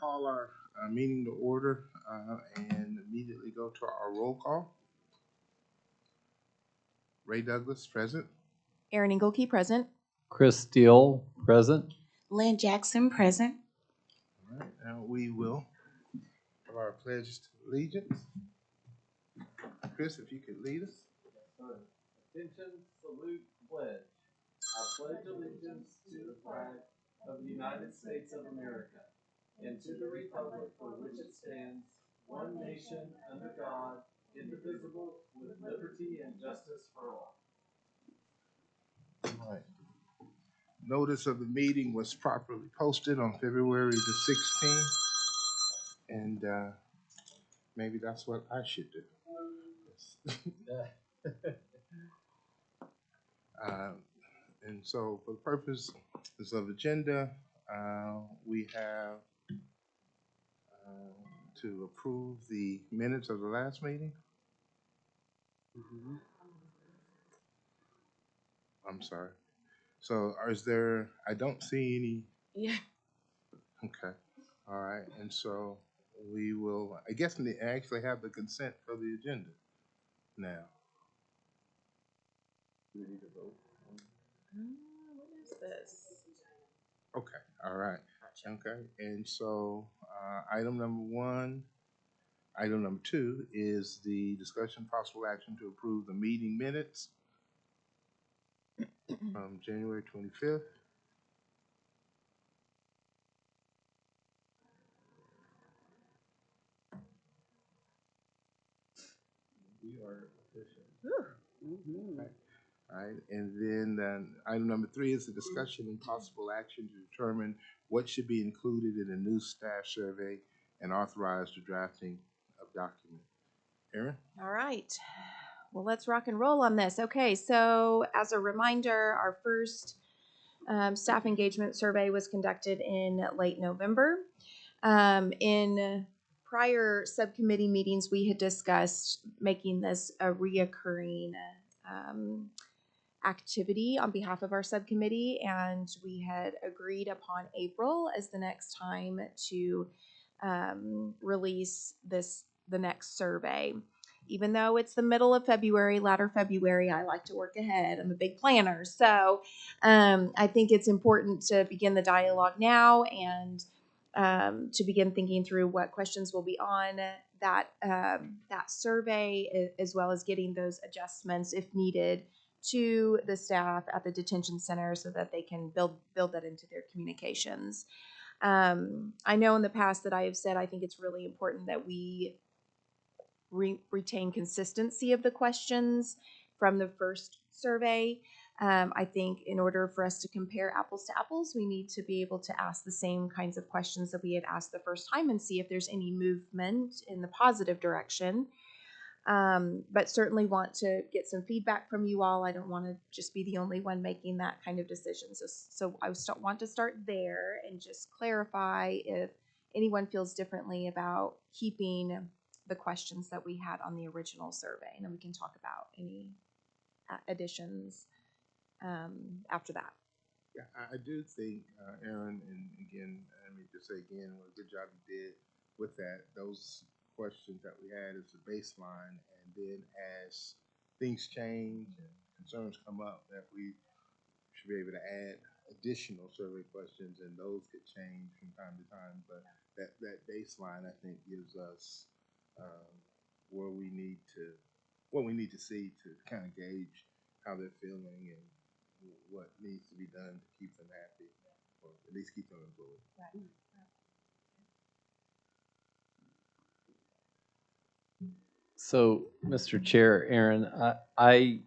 call our meeting to order and immediately go to our roll call. Ray Douglas, present. Aaron Engelkey, present. Chris Steele, present. Lynn Jackson, present. All right, now we will have our pledges to allegiance. Chris, if you could lead us. Attention, salute, pledge. I pledge allegiance to the flag of the United States of America and to the republic for which it stands, one nation, under God, indivisible, with liberty and justice for all. All right. Notice of the meeting was properly posted on February the 16th, and maybe that's what I should do. And so for the purposes of agenda, we have to approve the minutes of the last meeting. I'm sorry. So is there, I don't see any. Yeah. Okay. All right. And so we will, I guess, actually have the consent for the agenda now. Do we need to vote? What is this? Okay. All right. Okay. And so item number 1, item number 2 is the discussion possible action to approve the meeting minutes from January 25th. We are efficient. Right. All right, and then item number 3 is the discussion and possible action to determine what should be included in a new staff survey and authorize the drafting of document. Aaron? All right. Well, let's rock and roll on this. Okay, so as a reminder, our first staff engagement survey was conducted in late November. In prior subcommittee meetings, we had discussed making this a reoccurring activity on behalf of our subcommittee, and we had agreed upon April as the next time to release the next survey. Even though it's the middle of February, latter February, I like to work ahead. I'm a big planner, so I think it's important to begin the dialogue now and to begin thinking through what questions will be on that survey, as well as getting those adjustments if needed to the staff at the detention center so that they can build that into their communications. I know in the past that I have said I think it's really important that we retain consistency of the questions from the first survey. I think in order for us to compare apples to apples, we need to be able to ask the same kinds of questions that we had asked the first time and see if there's any movement in the positive direction. But certainly want to get some feedback from you all. I don't want to just be the only one making that kind of decision. So I want to start there and just clarify if anyone feels differently about keeping the questions that we had on the original survey, and then we can talk about any additions after that. Yeah, I do think, Aaron, and again, let me just say again, what a good job you did with that. Those questions that we had as a baseline, and then as things change and concerns come up, that we should be able to add additional survey questions, and those could change from time to time. But that baseline, I think, gives us what we need to see to kind of gauge how they're feeling and what needs to be done to keep them happy, or at least keep them employed. Right. So, Mr. Chair, Aaron, I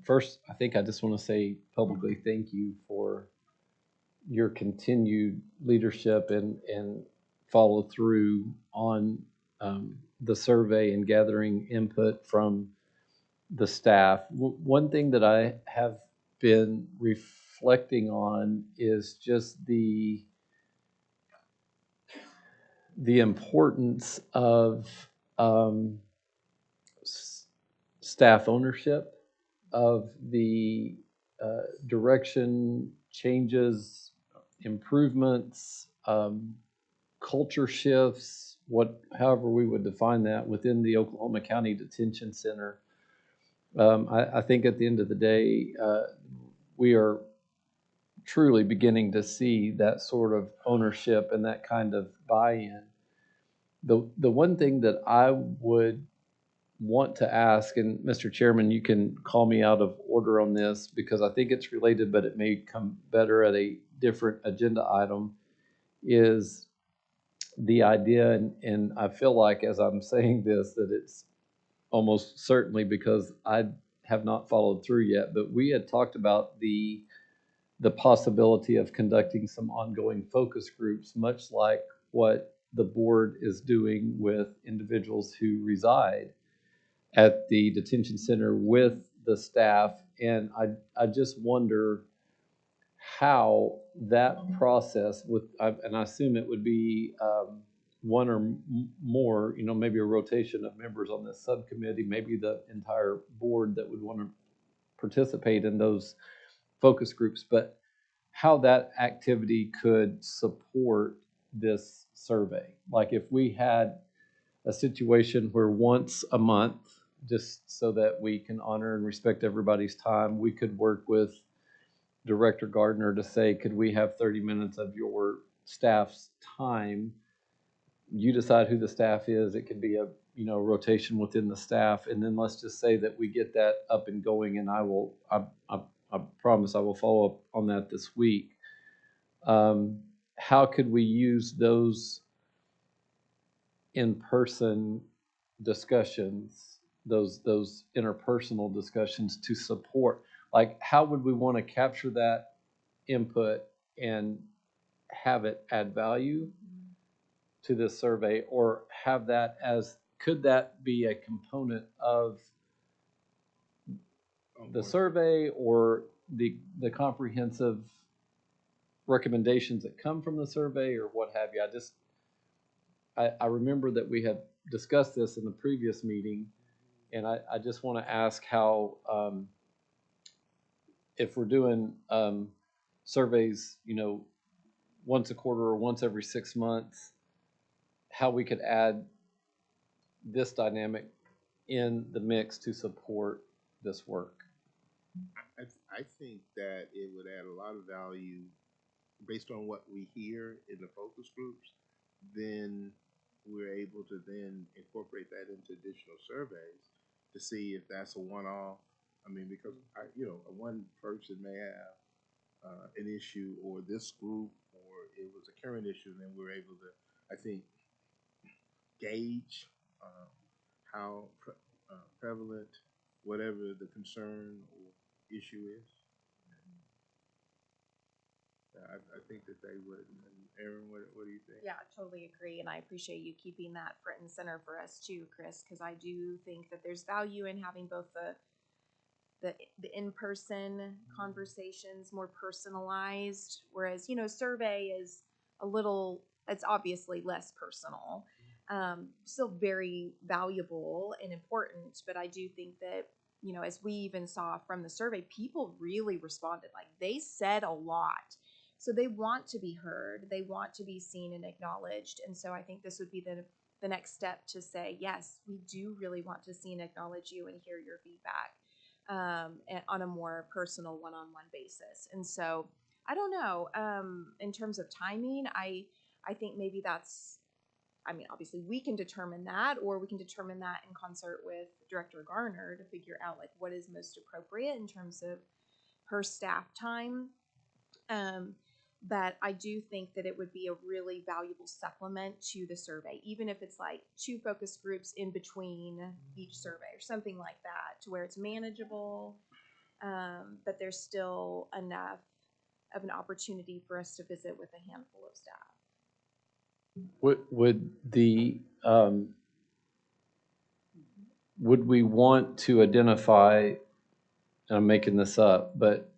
first, I think I just want to say publicly thank you for your continued leadership and follow through on the survey and gathering input from the staff. One thing that I have been reflecting on is just the importance of staff ownership of the direction, changes, improvements, culture shifts, however we would define that, within the Oklahoma County Detention Center. I think at the end of the day, we are truly beginning to see that sort of ownership and that kind of buy-in. The one thing that I would want to ask, and Mr. Chairman, you can call me out of order on this because I think it's related, but it may come better at a different agenda item, is the idea, and I feel like as I'm saying this, that it's almost certainly because I have not followed through yet, but we had talked about the possibility of conducting some ongoing focus groups, much like what the board is doing with individuals who reside at the detention center with the staff. And I just wonder how that process and I assume it would be one or more, maybe a rotation of members on this subcommittee, maybe the entire board that would want to participate in those focus groups, but how that activity could support this survey. Like if we had a situation where once a month, just so that we can honor and respect everybody's time, we could work with Director Gardner to say, could we have 30 minutes of your staff's time? You decide who the staff is. It could be a rotation within the staff, and then let's just say that we get that up and going. And I promise I will follow up on that this week. How could we use those in-person discussions, those interpersonal discussions to support? Like, how would we want to capture that input and have it add value to this survey, or have that could that be a component of the survey or the comprehensive recommendations that come from the survey, or what have you? I remember that we had discussed this in the previous meeting, and I just want to ask how, if we're doing surveys, once a quarter or once every 6 months, how we could add this dynamic in the mix to support this work. I think that it would add a lot of value based on what we hear in the focus groups. Then we're able to then incorporate that into additional surveys to see if that's a one-off. I mean, because one person may have an issue, or this group, or it was a current issue, and then we're able to, I think, gauge how prevalent whatever the concern or issue is. I think that they would. And Aaron, what do you think? Yeah, I totally agree, and I appreciate you keeping that front and center for us too, Chris, because I do think that there's value in having both the in-person conversations, more personalized, whereas survey is it's obviously less personal, still very valuable and important, but I do think that as we even saw from the survey, people really responded. Like, they said a lot. So they want to be heard, they want to be seen and acknowledged. And so I think this would be the next step to say, yes, we do really want to see and acknowledge you and hear your feedback on a more personal one-on-one basis. And so I don't know, in terms of timing, I think maybe obviously we can determine that, or we can determine that in concert with Director Garner to figure out like what is most appropriate in terms of her staff time. But I do think that it would be a really valuable supplement to the survey, even if it's like 2 focus groups in between each survey or something like that, to where it's manageable, but there's still enough of an opportunity for us to visit with a handful of staff. Would we want to identify, and I'm making this up, but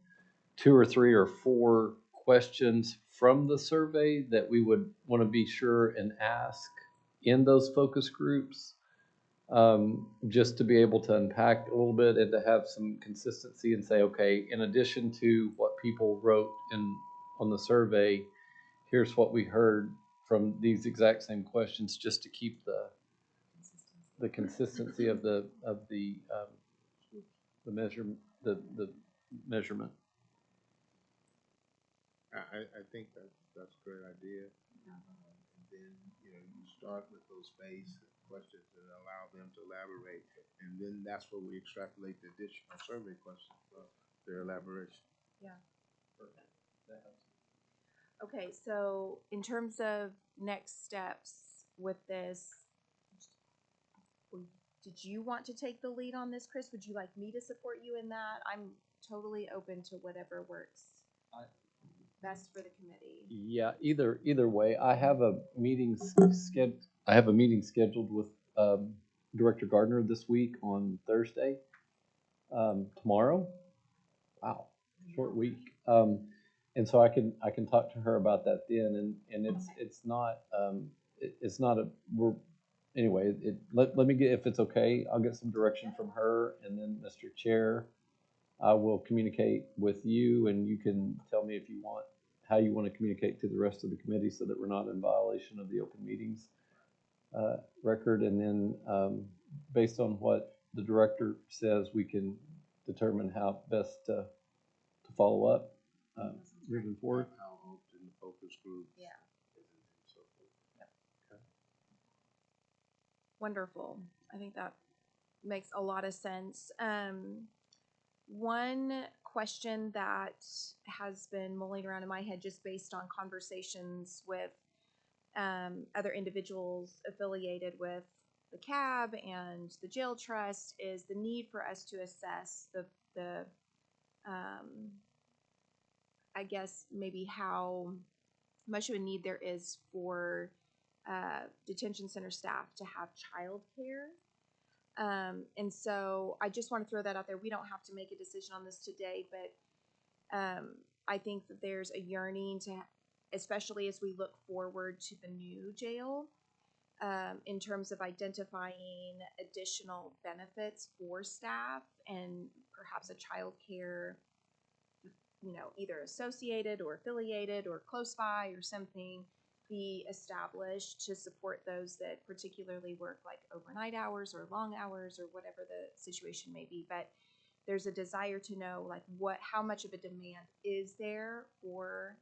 2 or 3 or 4 questions from the survey that we would want to be sure and ask in those focus groups, just to be able to unpack a little bit and to have some consistency and say, okay, in addition to what people wrote on the survey, here's what we heard from these exact same questions, just to keep the consistency of the measure, the measurement. I think that's a great idea. And then, you know, you start with those base questions and allow them to elaborate. And then that's where we extrapolate the additional survey questions for their elaboration. Okay, so in terms of next steps with this, did you want to take the lead on this, Chris? Would you like me to support you in that? I'm totally open to whatever works best for the committee. Yeah, either way, I have a meeting scheduled with Director Gardner this week on Thursday. Tomorrow, wow, short week. And so I can talk to her about that then. And it's not anyway. Let me get, if it's okay, I'll get some direction from her, and then Mr. Chair, I will communicate with you, and you can tell me if you want, how you want to communicate to the rest of the committee so that we're not in violation of the open meetings record. And then based on what the director says, we can determine how best to follow up moving forward. How often the focus group. Yeah. And so forth. Okay. Wonderful. I think that makes a lot of sense. One question that has been mulling around in my head just based on conversations with other individuals affiliated with the CAB and the jail trust is the need for us to assess the I guess maybe how much of a need there is for detention center staff to have childcare. And so I just want to throw that out there. We don't have to make a decision on this today, but I think that there's a yearning to, especially as we look forward to the new jail, in terms of identifying additional benefits for staff and perhaps a childcare, you know, either associated or affiliated or close by or something, be established to support those that particularly work like overnight hours or long hours or whatever the situation may be. But there's a desire to know like how much of a demand is there for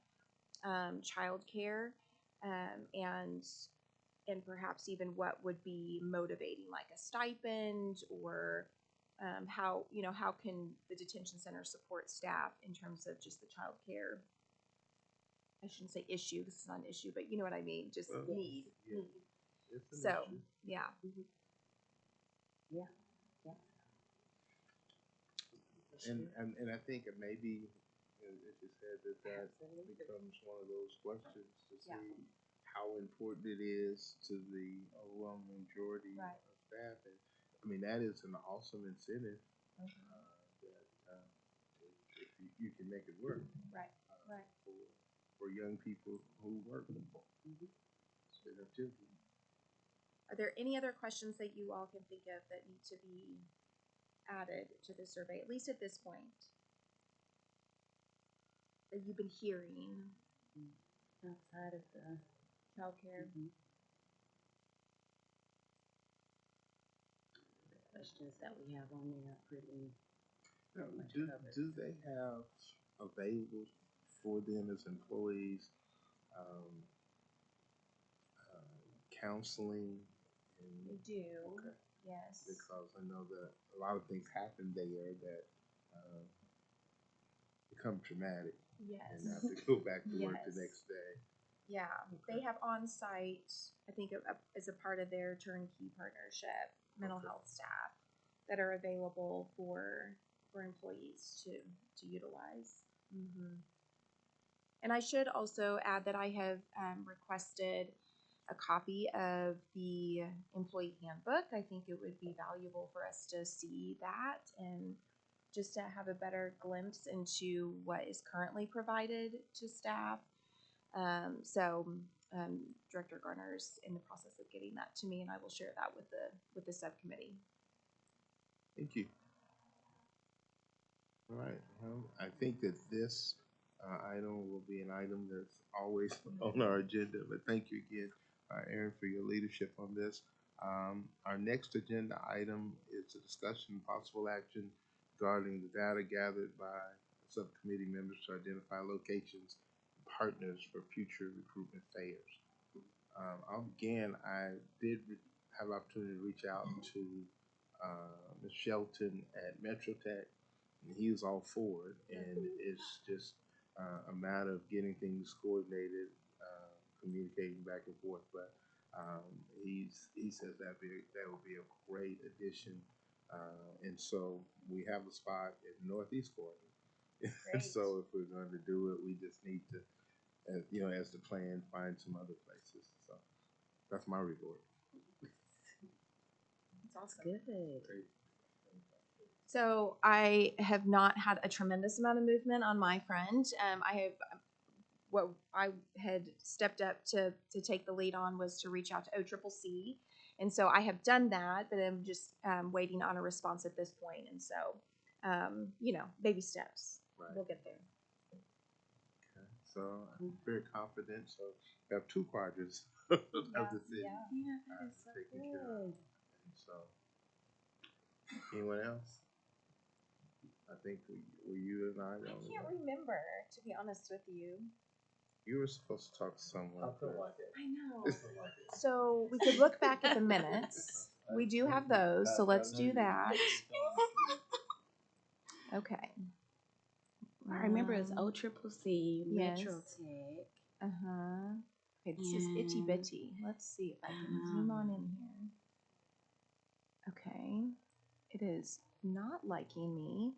childcare, and perhaps even what would be motivating, like a stipend, or how can the detention center support staff in terms of just the childcare. I shouldn't say issue. This is not an issue, but you know what I mean. Just need. Yeah. It's an So issue. yeah. And I think it maybe, as you said, that becomes one of those questions to see how important it is to the overwhelming majority Right. of staff. And I mean, that is an awesome incentive that if you can make it work. Right. Right. For young people who work. So that's it. Are there any other questions that you all can think of that need to be added to the survey, at least at this point, that you've been hearing Outside of the childcare? questions that we have on there are pretty much Do covered. they have available for them as employees counseling? They do. Okay. Yes. Because I know that a lot of things happen there that become traumatic Yes. and have to go back to work Yes. the next day. Yeah, they have on-site, I think, as a part of their turnkey partnership, mental health staff that are available for employees to utilize. And I should also add that I have requested a copy of the employee handbook. I think it would be valuable for us to see that and just to have a better glimpse into what is currently provided to staff. So Director Garner's in the process of getting that to me, and I will share that with the subcommittee. Thank you. All right. Well, I think that this item will be an item that's always on our agenda, but thank you again, Aaron, for your leadership on this. Our next agenda item is a discussion and possible action regarding the data gathered by subcommittee members to identify locations and partners for future recruitment fairs. Again, I did have an opportunity to reach out to Ms. Shelton at MetroTech, and he was all for it, and it's just a matter of getting things coordinated, communicating back and forth. But he says that would be a great addition, and so we have a spot in the Northeast Corridor. Great. So if we're going to do it, we just need to, as the plan, find some other places. So that's my report. That's awesome. Good. Great. So I have not had a tremendous amount of movement on my front. What I had stepped up to take the lead on was to reach out to OCCC. And so I have done that, but I'm just waiting on a response at this point. And so, baby steps. Right. We'll get there. Okay. So I'm very confident. So we have 2 quadrants of the city taken care of. And so, anyone else? I think were you and I. I can't remember, to be honest with you. You were supposed to talk to someone. I know. So we could look back at the minutes. We do have those, so let's do that. Okay. I remember it's OCCC, Yes. Metro Tech. Uh-huh. Okay, this is itty bitty. Let's see if I can zoom on in here. Okay. It is not liking me.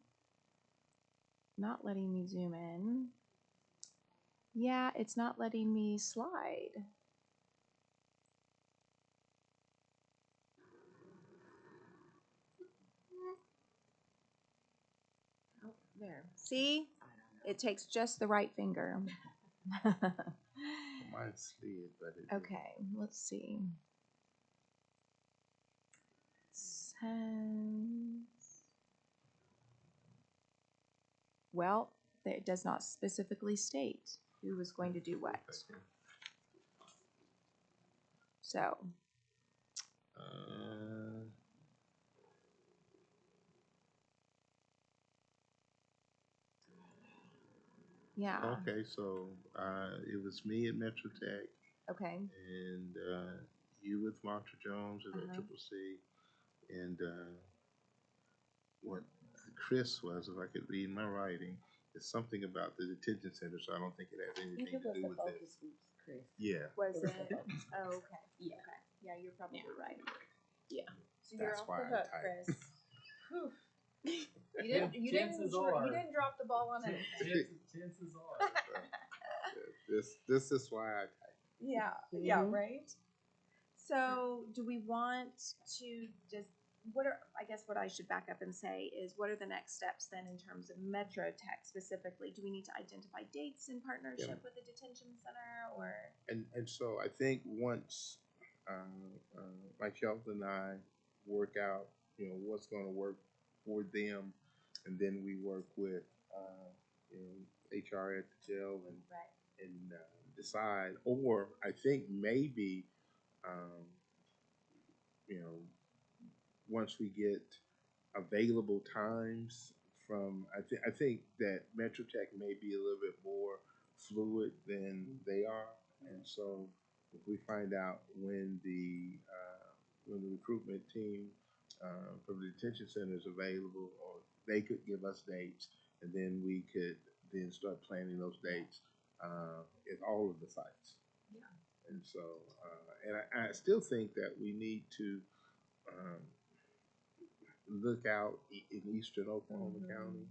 Not letting me zoom in. Yeah, it's not letting me slide. Oh, there. See? It takes just the right finger. Mine slid, but it Okay, let's see. Says, well, it does not specifically state who was going to do what. So, yeah. Okay, so it was me at Metro Tech, Okay. and you with Martha Jones at Uh-huh. OCCC, and what Chris was, if I could read my writing, it's something about the detention center, so I don't think it has I think anything it to was do the with it. focus groups, Chris. Yeah, Was It was it? the focus. Oh, okay. Yeah. Okay. Yeah, you're probably right. Yeah. So you're That's off why the I hook, typed. Chris. Whew. You didn't drop the ball on anything. Chances are. this is why I typed. Yeah, Mhm. right. So, do we want to just I guess what I should back up and say is, what are the next steps then in terms of Metro Tech specifically? Do we need to identify dates in partnership Yeah. with the detention center, or? And so I think once Mike Shelton and I work out, what's going to work for them, and then we work with HR at the jail Right. and decide. Or I think maybe um, once we get available times from, I think that Metro Tech may be a little bit more fluid than they are, and so if we find out when the recruitment team from the detention center is available, or they could give us dates, and then we could then start planning those dates at all of the sites. Yeah. And so, and I still think that we need to look out in eastern Oklahoma County.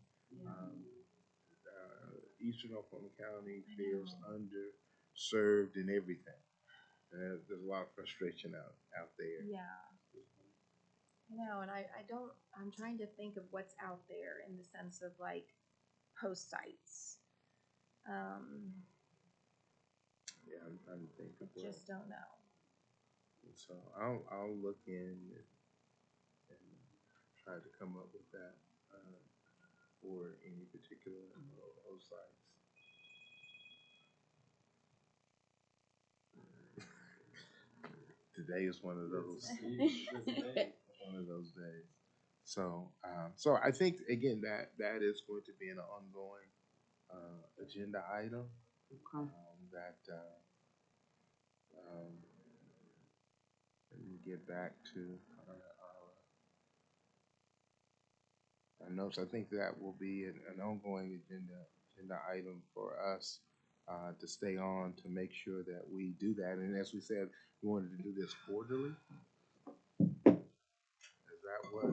Eastern Oklahoma County feels underserved in everything. There's a lot of frustration out there. Yeah. I know, and I'm trying to think of what's out there in the sense of like post sites. Yeah, I'm trying to think of Just don't know. So I'll look in and try to come up with that for any particular sites. today is one of those one of those days. So, so I think again that is going to be an ongoing agenda item Okay. that let me get back to our notes. I think that will be an ongoing agenda item for us to stay on to make sure that we do that. And as we said, we wanted to do this quarterly. Is that what?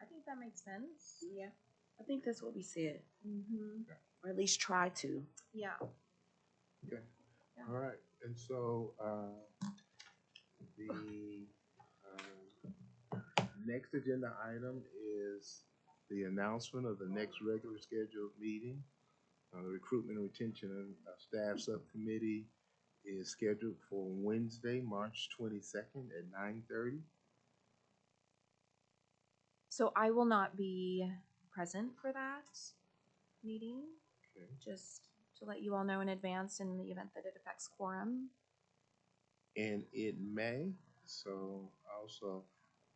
I think that makes sense. Yeah, I think that's what we said, Mm-hmm. or at least try to. Yeah. Okay. Yeah. All right. And so the next agenda item is the announcement of the next regular scheduled meeting. The recruitment and retention of staff subcommittee is scheduled for Wednesday, March 22nd at 9:30. So I will not be present for that meeting, Okay. just to let you all know in advance in the event that it affects quorum. And it may, so also,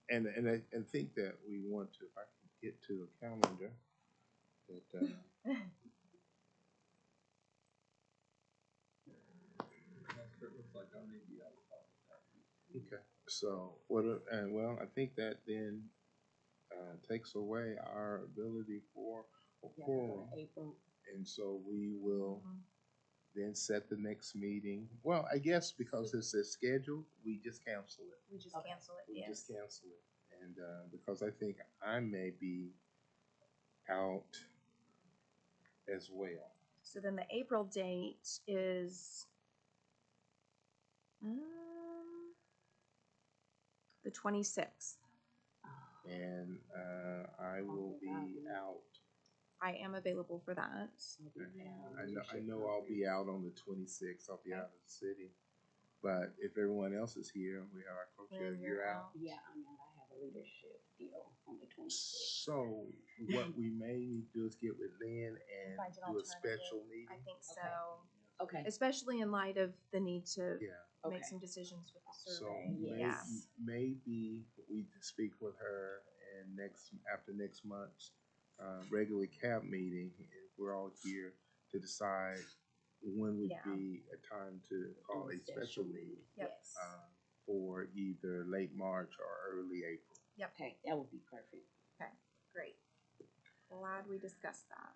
and I think that we want to, if I can get to a calendar, that okay. So what? And well, I think that then takes away our ability for a Yeah, quorum, April. and so we will then set the next meeting. Well, I guess because it's a schedule, we just cancel it. We just Okay. cancel it, We yes. just cancel it, and because I think I may be out as well. So then the April date is the 26th. And I will be out. I am available for that. I know I'll be out on the 26th. I'll be out of the city. But if everyone else is here, we have our co-chair, Then you're out. Yeah, I mean, I have a leadership deal on the 26th. So what we may need to do is get with Lynn and Find an do a alternative. special meeting. I think so. Okay. Especially in light of the need to Yeah. make Okay. some decisions with the So survey. Yes. maybe we speak with her and after next month's regular CAB meeting, if we're all here to decide when would Yeah. be a time to call a special meeting Yep. Yes. for either late March or early April. Okay, that would be perfect. Okay, great. Glad we discussed that.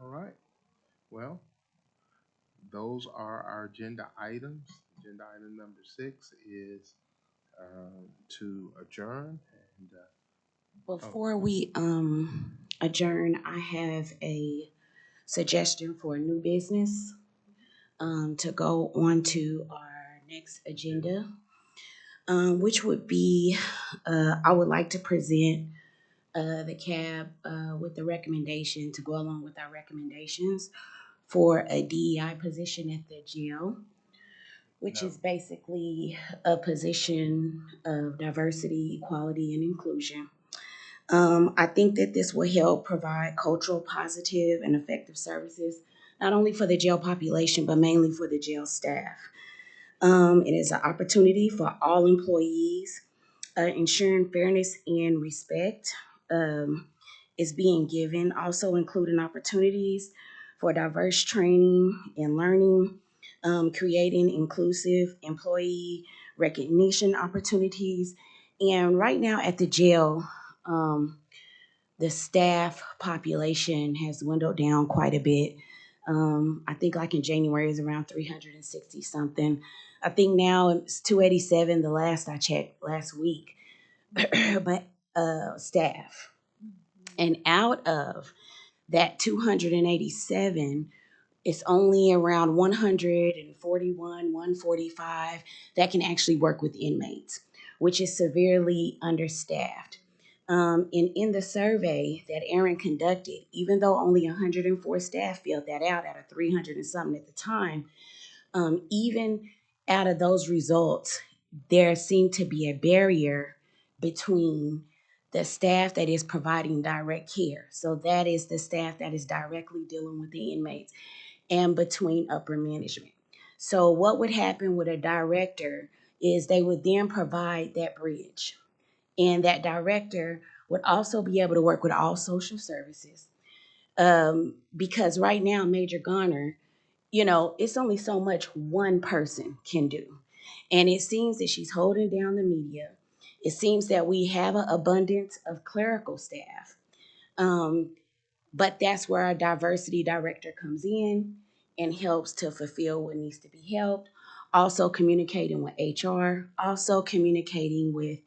All right. Well, those are our agenda items. Agenda item number 6 is to adjourn. And Before we adjourn, I have a suggestion for a new business to go on to our next agenda, which would be I would like to present the CAB with the recommendation to go along with our recommendations for a DEI position at the jail, which No. is basically a position of diversity, equality, and inclusion. I think that this will help provide cultural, positive, and effective services, not only for the jail population, but mainly for the jail staff. It is an opportunity for all employees, ensuring fairness and respect is being given, also including opportunities for diverse training and learning, creating inclusive employee recognition opportunities. And right now at the jail, the staff population has dwindled down quite a bit. I think like in January it was around 360 something. I think now it's 287 the last I checked last week. But staff. And out of that 287, it's only around 141, 145 that can actually work with inmates, which is severely understaffed. And in the survey that Aaron conducted, even though only 104 staff filled that out out of 300 and something at the time, even out of those results, there seemed to be a barrier between the staff that is providing direct care. So that is the staff that is directly dealing with the inmates, and between upper management. So what would happen with a director is they would then provide that bridge. And that director would also be able to work with all social services. Because right now, Major Garner, it's only so much one person can do. And it seems that she's holding down the media. It seems that we have an abundance of clerical staff. Um, but that's where our diversity director comes in and helps to fulfill what needs to be helped. Also communicating with HR, also communicating with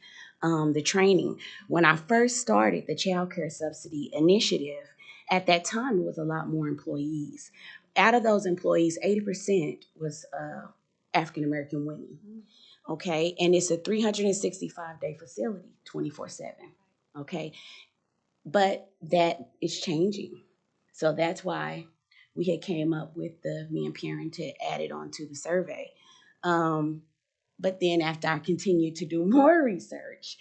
the training. When I first started the Child Care Subsidy Initiative, at that time it was a lot more employees. Out of those employees, 80% was African American women. Okay, and it's a 365-day facility, 24/7. Okay, but that is changing. So that's why we had came up with the me and Perrin to add it onto the survey. But then after I continued to do more research,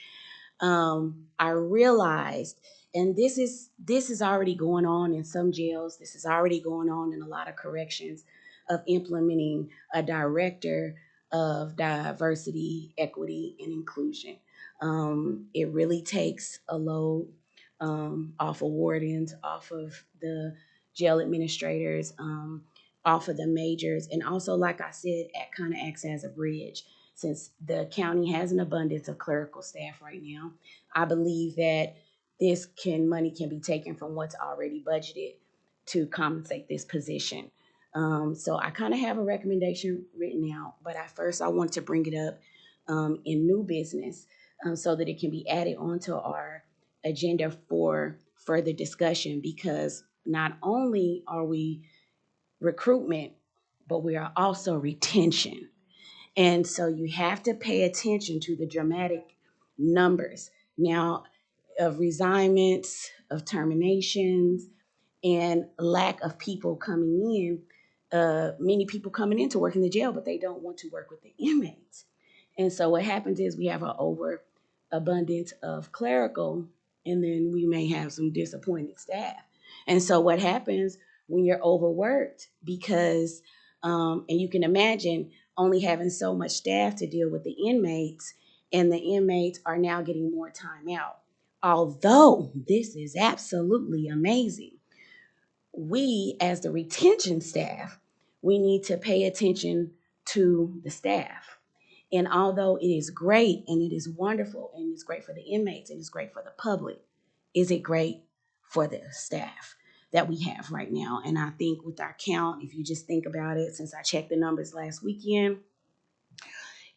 I realized, and this is already going on in some jails. This is already going on in a lot of corrections, of implementing a director of diversity, equity, and inclusion. It really takes a load off of wardens, off of the jail administrators, off of the majors, and also, like I said, it kind of acts as a bridge. Since the county has an abundance of clerical staff right now, I believe that money can be taken from what's already budgeted to compensate this position. So I kind of have a recommendation written out, but at first I want to bring it up in new business so that it can be added onto our agenda for further discussion, because not only are we recruitment, but we are also retention. And so you have to pay attention to the dramatic numbers now of resignments, of terminations, and lack of people coming in. Many people coming in to work in the jail, but they don't want to work with the inmates. And so what happens is we have an overabundance of clerical, and then we may have some disappointed staff. And so what happens when you're overworked, because, and you can imagine only having so much staff to deal with the inmates, and the inmates are now getting more time out. Although this is absolutely amazing, we as the retention staff, we need to pay attention to the staff. And although it is great and it is wonderful and it's great for the inmates and it's great for the public, is it great for the staff that we have right now? And I think with our count, if you just think about it, since I checked the numbers last weekend,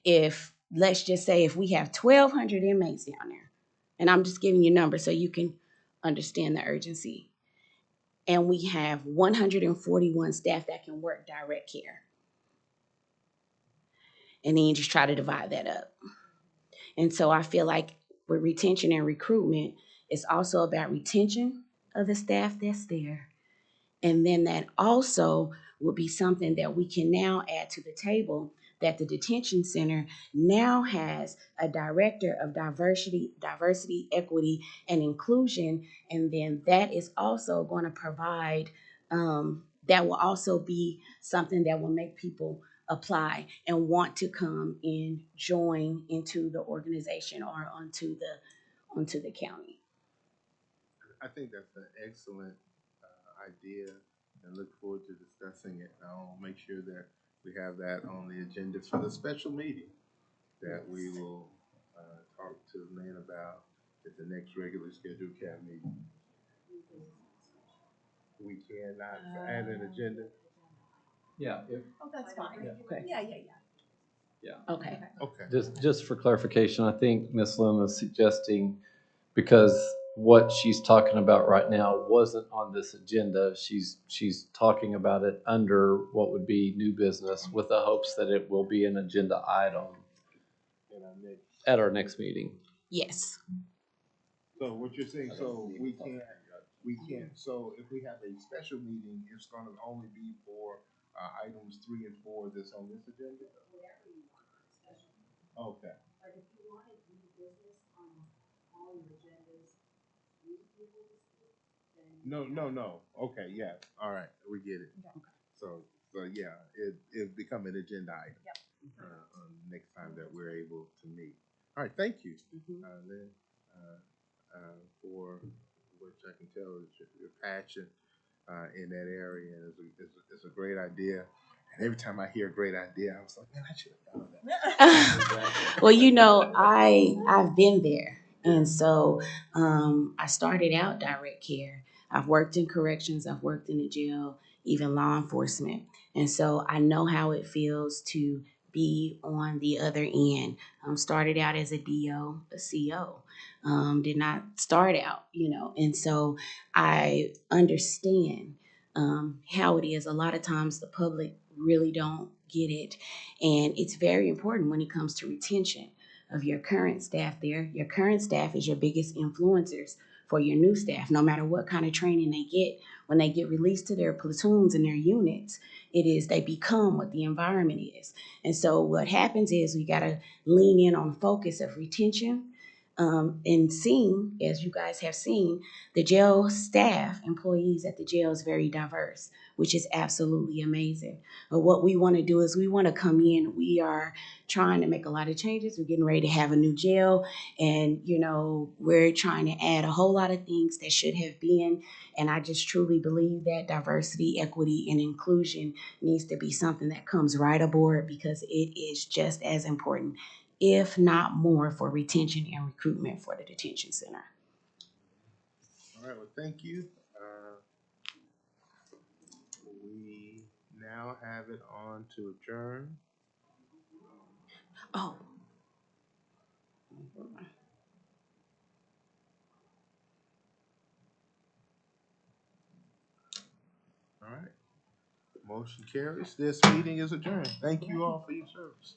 if let's just say if we have 1,200 inmates down there, and I'm just giving you numbers so you can understand the urgency, and we have 141 staff that can work direct care. And then you just try to divide that up. And so I feel like with retention and recruitment, it's also about retention of the staff that's there. And then that also will be something that we can now add to the table, that the detention center now has a director of diversity, equity, and inclusion. And then that is also going to provide, that will also be something that will make people apply and want to come and join into the organization or onto the county. I think that's an excellent idea, and look forward to discussing it. I'll make sure that we have that on the agenda for the special meeting that we will talk to the man about at the next regularly scheduled CAB meeting. We cannot add an agenda. Yeah, Oh, that's fine. Okay. Yeah. Okay. Okay. just for clarification, I think Ms. Lynn was suggesting, because what she's talking about right now wasn't on this agenda, she's talking about it under what would be new business, with the hopes that it will be an agenda item at our next meeting. Yes. So what you're saying, so we can't, so if we have a special meeting, it's gonna only be for items 3 and 4 that's on this agenda? Okay. But if you wanted new business on all your agendas, new people to speak, then. No. Okay, yeah, all right, we get it. So, yeah, it become an agenda item. Yep. Next time that we're able to meet. All right, thank you, Mhm. Lynn, for which I can tell is your passion, in that area, and it's a great idea. And every time I hear a great idea, I was like, man, I should have thought of that. Well, I've been there, and so I started out direct care. I've worked in corrections. I've worked in the jail, even law enforcement, and so I know how it feels to be on the other end. Started out as a DO, a CO. Did not start out, and so I understand how it is. A lot of times, the public really don't get it. And it's very important when it comes to retention of your current staff there. Your current staff is your biggest influencers for your new staff, no matter what kind of training they get. When they get released to their platoons and their units, they become what the environment is. And so what happens is we got to lean in on the focus of retention, and seeing, as you guys have seen, the jail staff, employees at the jail is very diverse, which is absolutely amazing. But what we want to do is we want to come in. We are trying to make a lot of changes. We're getting ready to have a new jail, and we're trying to add a whole lot of things that should have been. And I just truly believe that diversity, equity, and inclusion needs to be something that comes right aboard, because it is just as important, if not more, for retention and recruitment for the detention center. All right, well, thank you. We now have it on to adjourn. Oh, All right. Motion carries. This meeting is adjourned. Thank you all for your service.